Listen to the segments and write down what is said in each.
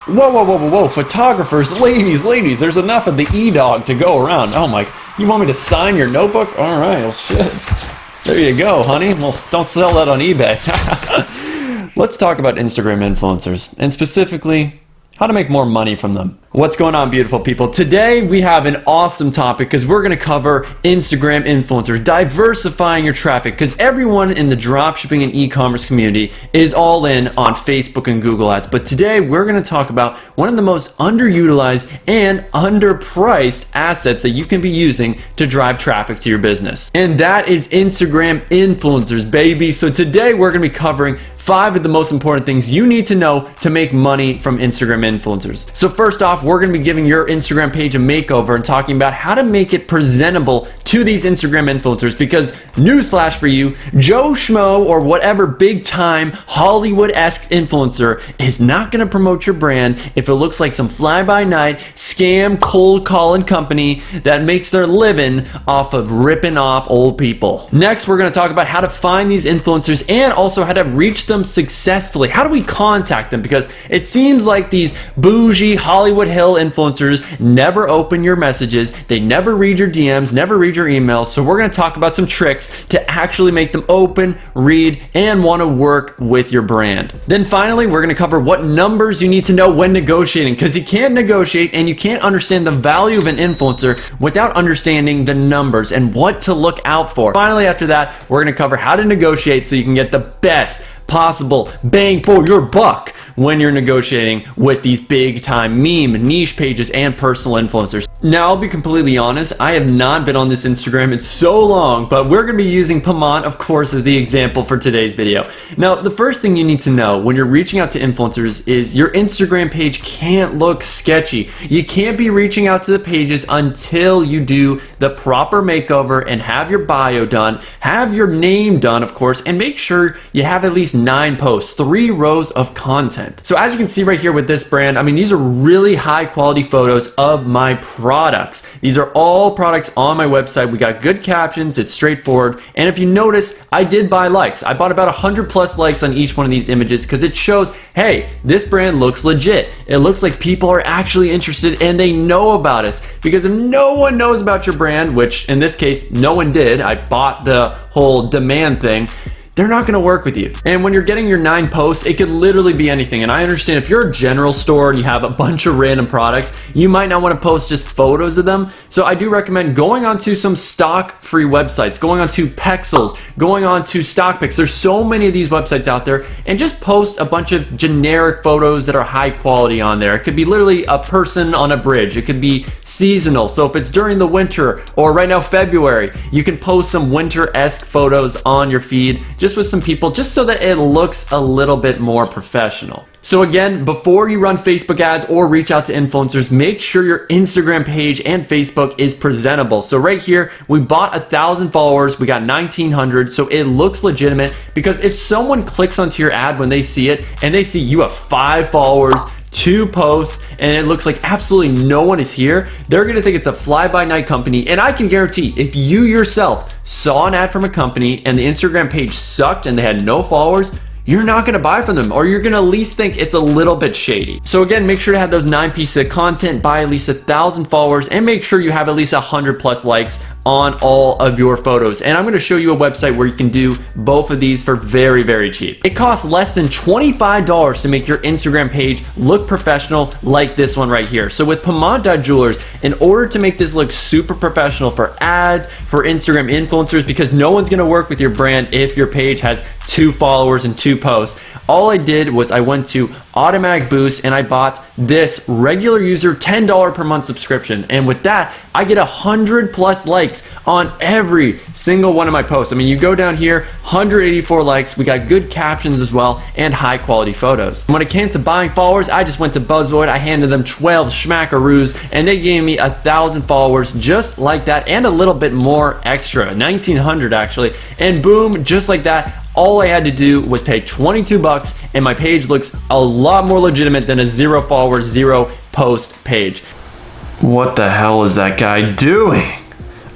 Whoa, whoa, whoa, whoa, whoa, photographers, ladies, there's enough of the E-Dog to go around. Oh my, you want me to sign your notebook? All right, well, shit. There you go, honey. Well, don't sell that on eBay. Let's talk about Instagram influencers, and specifically, how to make more money from them. What's going on, beautiful people? Today we have an awesome topic because we're going to cover Instagram influencers, diversifying your traffic, because everyone in the dropshipping and e-commerce community is all in on Facebook and Google Ads. But today we're going to talk about one of the most underutilized and underpriced assets that you can be using to drive traffic to your business. And that is Instagram influencers, baby. So today we're going to be covering 5 of the most important things you need to know to make money from Instagram influencers. So first off, we're going to be giving your Instagram page a makeover and talking about how to make it presentable to these Instagram influencers, because newsflash for you, Joe Schmo or whatever big time Hollywood-esque influencer is not going to promote your brand if it looks like some fly-by-night scam cold calling company that makes their living off of ripping off old people. Next, we're going to talk about how to find these influencers and also how to reach them successfully. How do we contact them? Because it seems like these bougie Hollywood Hill influencers never open your messages, they never read your DMs, never read your emails. So we're going to talk about some tricks to actually make them open, read, and want to work with your brand. Then finally, we're going to cover what numbers you need to know when negotiating, because you can't negotiate and you can't understand the value of an influencer without understanding the numbers and what to look out for. Finally, after that, we're going to cover how to negotiate so you can get the best possible bang for your buck when you're negotiating with these big time meme, niche pages, and personal influencers. Now, I'll be completely honest, I have not been on this Instagram in so long, but we're going to be using Pamant, of course, as the example for today's video. Now, the first thing you need to know when you're reaching out to influencers is your Instagram page can't look sketchy. You can't be reaching out to the pages until you do the proper makeover and have your bio done, have your name done, of course, and make sure you have at least 9 posts, 3 rows of content. So as you can see right here with this brand, I mean, these are really high quality photos of my products. These are all products on my website. We got good captions, it's straightforward. And if you notice, I did buy likes. I bought about 100 plus likes on each one of these images because it shows, hey, this brand looks legit. It looks like people are actually interested and they know about us. Because if no one knows about your brand, which in this case, no one did, I bought the whole demand thing, they're not going to work with you. And when you're getting your 9 posts, it could literally be anything. And I understand if you're a general store and you have a bunch of random products, you might not want to post just photos of them. So I do recommend going onto some stock free websites, going onto Pexels, going onto StockPix. There's so many of these websites out there, and just post a bunch of generic photos that are high quality on there. It could be literally a person on a bridge. It could be seasonal. So if it's during the winter or right now February, you can post some winter-esque photos on your feed just with some people, just so that it looks a little bit more professional. So again, before you run Facebook ads or reach out to influencers, make sure your Instagram page and Facebook is presentable. So right here, we bought 1,000 followers, we got 1,900, so it looks legitimate, because if someone clicks onto your ad when they see it and they see you have 5 followers, 2 posts, and it looks like absolutely no one is here, they're gonna think it's a fly-by-night company. And I can guarantee, if you yourself saw an ad from a company and the Instagram page sucked and they had no followers, you're not going to buy from them, or you're going to at least think it's a little bit shady. So again, make sure to have those 9 pieces of content, buy at least 1,000 followers, and make sure you have at least 100 plus likes on all of your photos. And I'm going to show you a website where you can do both of these for very, very cheap. It costs less than $25 to make your Instagram page look professional like this one right here. So with Pamant Jewelers, in order to make this look super professional for ads, for Instagram influencers, because no one's going to work with your brand if your page has 2 followers and 2 posts, all I did was I went to automatic boost and I bought this regular user $10 per month subscription. And with that, I get 100 plus likes on every single one of my posts. I mean, you go down here, 184 likes, we got good captions as well, and high quality photos. When it came to buying followers, I just went to Buzzword, I handed them 12 schmackaroos, and they gave me 1,000 followers just like that, and a little bit more extra, 1,900 actually, and boom, just like that. All I had to do was pay 22 bucks and my page looks a lot more legitimate than a 0 followers, 0 post page. What the hell is that guy doing?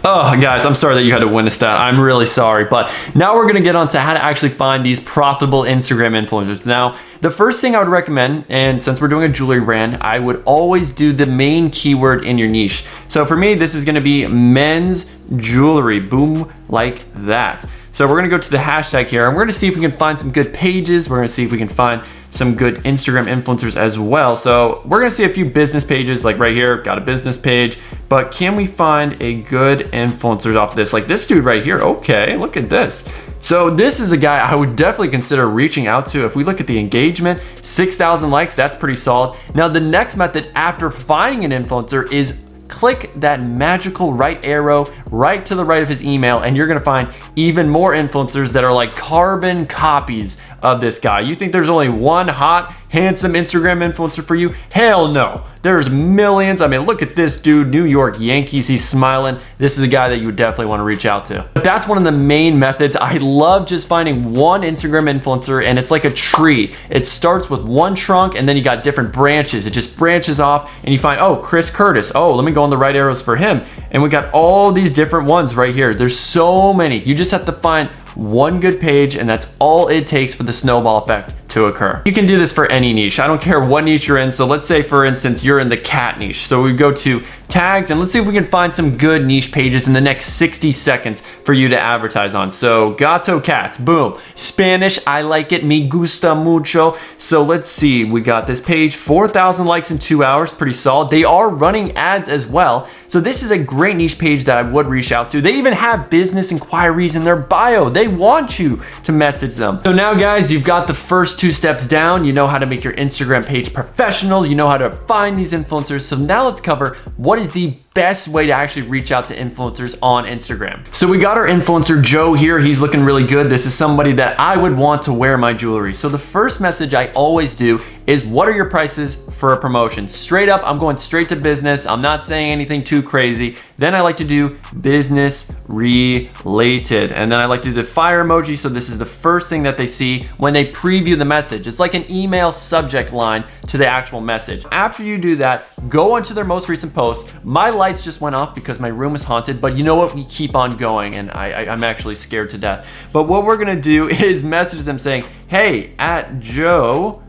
Oh, guys, I'm sorry that you had to witness that. I'm really sorry. But now we're going to get on to how to actually find these profitable Instagram influencers. Now, the first thing I would recommend, and since we're doing a jewelry brand, I would always do the main keyword in your niche. So for me, this is going to be men's jewelry. Boom, like that. So we're going to go to the hashtag here, and we're going to see if we can find some good pages. We're going to see if we can find some good Instagram influencers as well. So we're going to see a few business pages, like right here, got a business page, but can we find a good influencers off of this? Like this dude right here. Okay, look at this. So this is a guy I would definitely consider reaching out to. If we look at the engagement, 6,000 likes, that's pretty solid. Now the next method after finding an influencer is click that magical right arrow right to the right of his email, and you're gonna find even more influencers that are like carbon copies of this guy. You think there's only one hot, handsome Instagram influencer for you? Hell no. There's millions. I mean, look at this dude, New York Yankees, he's smiling. This is a guy that you would definitely want to reach out to. But that's one of the main methods. I love just finding one Instagram influencer, and it's like a tree. It starts with one trunk, and then you got different branches. It just branches off, and you find, oh, Chris Curtis. Oh, let me go on the right arrows for him. And we got all these different ones right here. There's so many. You just have to find one good page, and that's all it takes for the snowball effect to occur. You can do this for any niche. I don't care what niche you're in. So let's say, for instance, you're in the cat niche. So we go to tags, and let's see if we can find some good niche pages in the next 60 seconds for you to advertise on. So gato cats, boom. Spanish, I like it, me gusta mucho. So let's see, we got this page, 4,000 likes in 2 hours, pretty solid. They are running ads as well. So this is a great niche page that I would reach out to. They even have business inquiries in their bio. They want you to message them. So now guys, you've got the first 2 steps down. You know how to make your Instagram page professional. You know how to find these influencers. So now let's cover what is the best way to actually reach out to influencers on Instagram. So we got our influencer Joe here. He's looking really good. This is somebody that I would want to wear my jewelry. So the first message I always do is, what are your prices for a promotion? Straight up, I'm going straight to business. I'm not saying anything too crazy. Then I like to do business related. And then I like to do the fire emoji. So this is the first thing that they see when they preview the message. It's like an email subject line to the actual message. After you do that, go onto their most recent post. My lights just went off because my room is haunted, but you know what? We keep on going, and I'm actually scared to death. But what we're gonna do is message them saying, hey, at Joe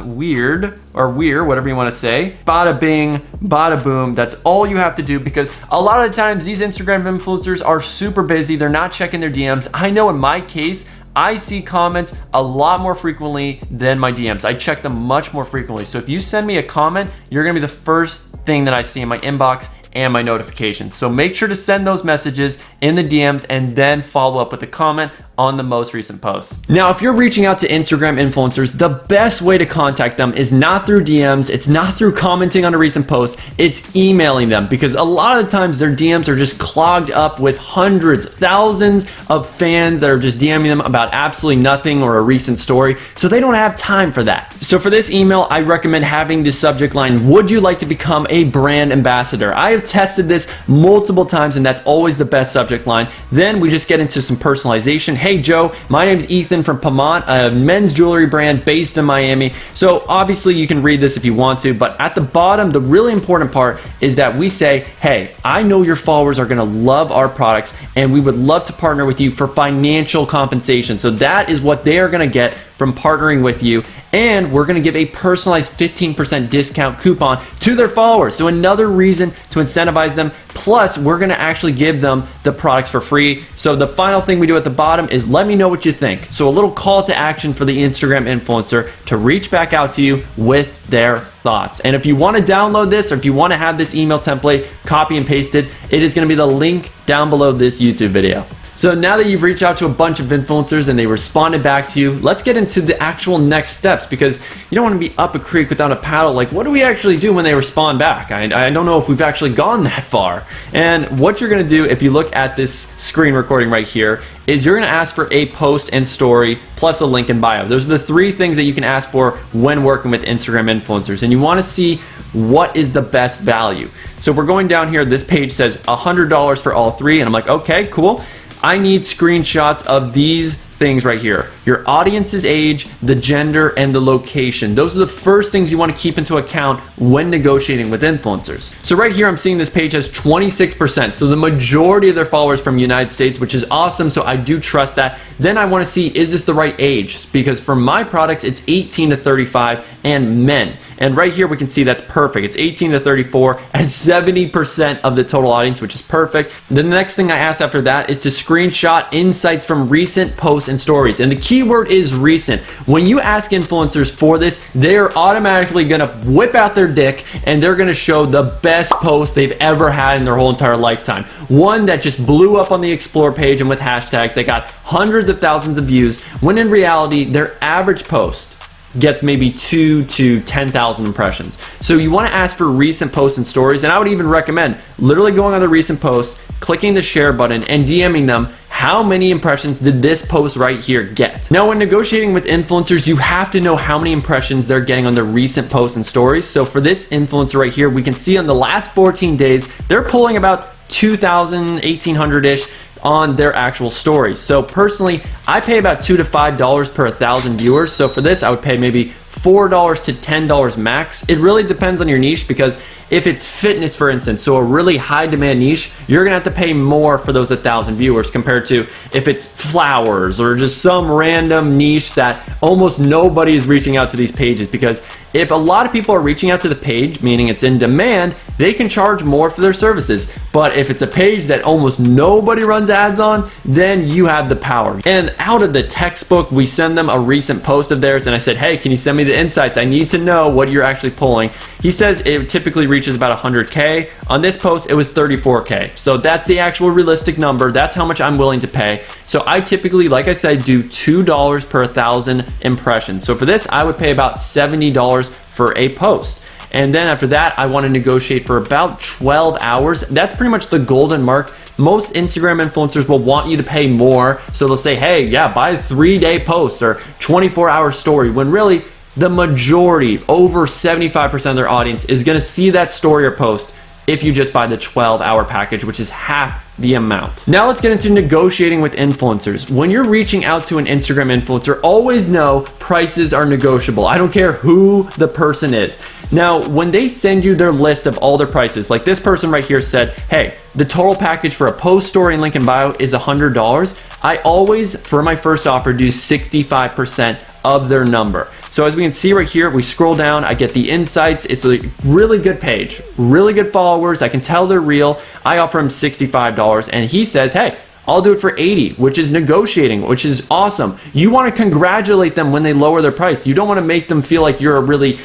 .weird or weird, whatever you want to say, bada bing, bada boom. That's all you have to do, because a lot of the times these Instagram influencers are super busy. They're not checking their DMs. I know in my case, I see comments a lot more frequently than my DMs. I check them much more frequently. So if you send me a comment, you're gonna be the first thing that I see in my inbox and my notifications. So make sure to send those messages in the DMs and then follow up with a comment on the most recent post. Now, if you're reaching out to Instagram influencers, the best way to contact them is not through DMs, it's not through commenting on a recent post, it's emailing them, because a lot of the times their DMs are just clogged up with hundreds, thousands of fans that are just DMing them about absolutely nothing or a recent story, so they don't have time for that. So for this email, I recommend having the subject line, would you like to become a brand ambassador? I have tested this multiple times, and that's always the best subject line. Then we just get into some personalization. Hey Joe, my name's Ethan from Pamont, a men's jewelry brand based in Miami. So obviously you can read this if you want to, but at the bottom, the really important part is that we say, hey, I know your followers are gonna love our products, and we would love to partner with you for financial compensation. So that is what they are gonna get from partnering with you, and we're gonna give a personalized 15% discount coupon to their followers. So another reason to incentivize them, plus we're gonna actually give them the products for free. So the final thing we do at the bottom is let me know what you think. So a little call to action for the Instagram influencer to reach back out to you with their thoughts. And if you wanna download this, or if you wanna have this email template copy and pasted, it is gonna be the link down below this YouTube video. So now that you've reached out to a bunch of influencers and they responded back to you, let's get into the actual next steps, because you don't want to be up a creek without a paddle. Like, what do we actually do when they respond back? I don't know if we've actually gone that far. And what you're going to do, if you look at this screen recording right here, is you're going to ask for a post and story plus a link in bio. Those are the 3 things that you can ask for when working with Instagram influencers. And you want to see what is the best value. So we're going down here. This page says $100 for all 3. And I'm like, okay, cool. I need screenshots of these things right here: your audience's age, the gender, and the location. Those are the first things you want to keep into account when negotiating with influencers. So right here, I'm seeing this page has 26%. So the majority of their followers from the United States, which is awesome. So I do trust that. Then I want to see, is this the right age? Because for my products, it's 18 to 35 and men. And right here, we can see that's perfect. It's 18 to 34 as 70% of the total audience, which is perfect. The next thing I ask after that is to screenshot insights from recent posts and stories. And the keyword is recent. When you ask influencers for this, they are automatically gonna whip out their dick and they're gonna show the best post they've ever had in their whole entire lifetime. One that just blew up on the Explore page and with hashtags that got hundreds of thousands of views, when in reality, their average post gets maybe 2 to 10,000 impressions. So you want to ask for recent posts and stories, and I would even recommend literally going on the recent posts, clicking the share button, and DMing them, how many impressions did this post right here get? Now, when negotiating with influencers, you have to know how many impressions they're getting on their recent posts and stories. So for this influencer right here, we can see on the last 14 days, they're pulling about 2,000, 1,800-ish on their actual stories. So personally, I pay about $2 to $5 per 1,000 viewers. So for this, I would pay maybe $4 to $10 max. It really depends on your niche, because if it's fitness, for instance, so a really high demand niche, you're gonna have to pay more for those 1,000 viewers compared to if it's flowers or just some random niche that almost nobody is reaching out to these pages. Because if a lot of people are reaching out to the page, meaning it's in demand, they can charge more for their services. But if it's a page that almost nobody runs ads on, then you have the power. And out of the textbook, we send them a recent post of theirs, and I said, hey, can you send me the insights? I need to know what you're actually pulling. He says it typically reaches about 100K. On this post, it was 34K. So that's the actual realistic number. That's how much I'm willing to pay. So I typically, like I said, do $2 per 1,000 impressions. So for this, I would pay about $70 for a post. And then after that, I want to negotiate for about 12 hours. That's pretty much the golden mark. Most Instagram influencers will want you to pay more. So they'll say, hey, yeah, buy a 3-day post or 24-hour story, when really the majority, over 75% of their audience, is going to see that story or post if you just buy the 12-hour package, which is half the amount. Now let's get into negotiating with influencers. When you're reaching out to an Instagram influencer, always know prices are negotiable. I don't care who the person is. Now, when they send you their list of all their prices, like this person right here said, hey, the total package for a post, story, and link in bio is $100. I always, for my first offer, do 65% of their number. So as we can see right here, we scroll down, I get the insights. It's a really good page, really good followers. I can tell they're real. I offer him $65 and he says, hey, I'll do it for 80, which is negotiating, which is awesome. You want to congratulate them when they lower their price. You don't want to make them feel like you're a really,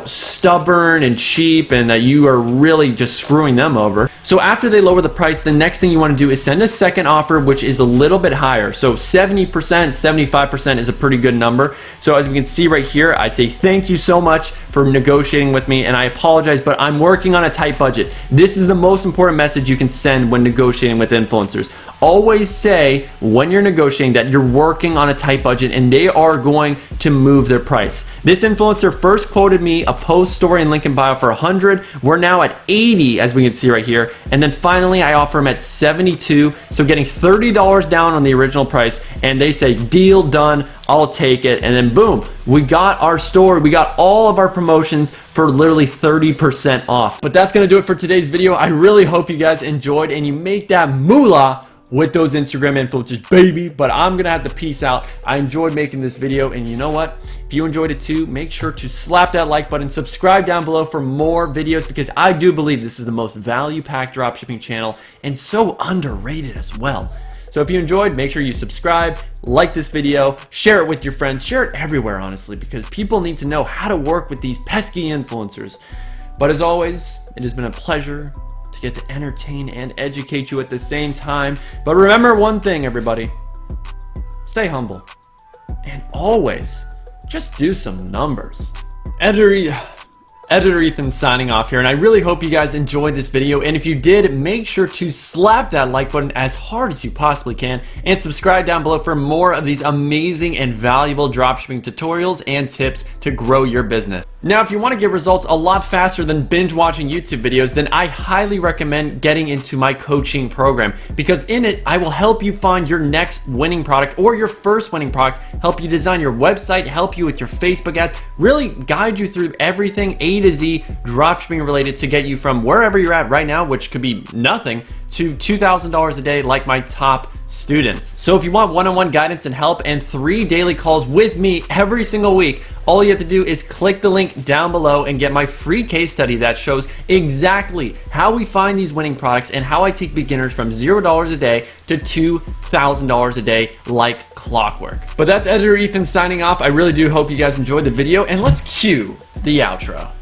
stubborn and cheap and that you are really just screwing them over. So after they lower the price, the next thing you want to do is send a second offer, which is a little bit higher. So 70%, 75% is a pretty good number. So as we can see right here, I say, thank you so much for negotiating with me, and I apologize, but I'm working on a tight budget. This is the most important message you can send when negotiating with influencers. Always say when you're negotiating that you're working on a tight budget and they are going to move their price. This influencer first quoted me a post, story, and link in bio for 100. We're now at 80, as we can see right here. And then finally, I offer them at 72. So getting $30 down on the original price, and they say, deal done, I'll take it. And then boom, we got our store. We got all of our promotions for literally 30% off. But that's gonna do it for today's video. I really hope you guys enjoyed and you make that moolah with those Instagram influencers, baby. But I'm gonna have to peace out. I enjoyed making this video, and you know what? If you enjoyed it too, make sure to slap that like button, subscribe down below for more videos, because I do believe this is the most value-packed dropshipping channel and so underrated as well. So if you enjoyed, make sure you subscribe, like this video, share it with your friends, share it everywhere, honestly, because people need to know how to work with these pesky influencers. But as always, it has been a pleasure to get to entertain and educate you at the same time. But remember one thing, everybody, stay humble and always just do some numbers. Editor Ethan signing off here, and I really hope you guys enjoyed this video, and if you did, make sure to slap that like button as hard as you possibly can and subscribe down below for more of these amazing and valuable dropshipping tutorials and tips to grow your business. Now, if you want to get results a lot faster than binge watching YouTube videos, then I highly recommend getting into my coaching program, because in it, I will help you find your next winning product or your first winning product, help you design your website, help you with your Facebook ads, really guide you through everything A to Z dropshipping related to get you from wherever you're at right now, which could be nothing, to $2,000 a day like my top students. So if you want one-on-one guidance and help and 3 daily calls with me every single week, all you have to do is click the link down below and get my free case study that shows exactly how we find these winning products and how I take beginners from $0 a day to $2,000 a day like clockwork. But that's Editor Ethan signing off. I really do hope you guys enjoyed the video, and let's cue the outro.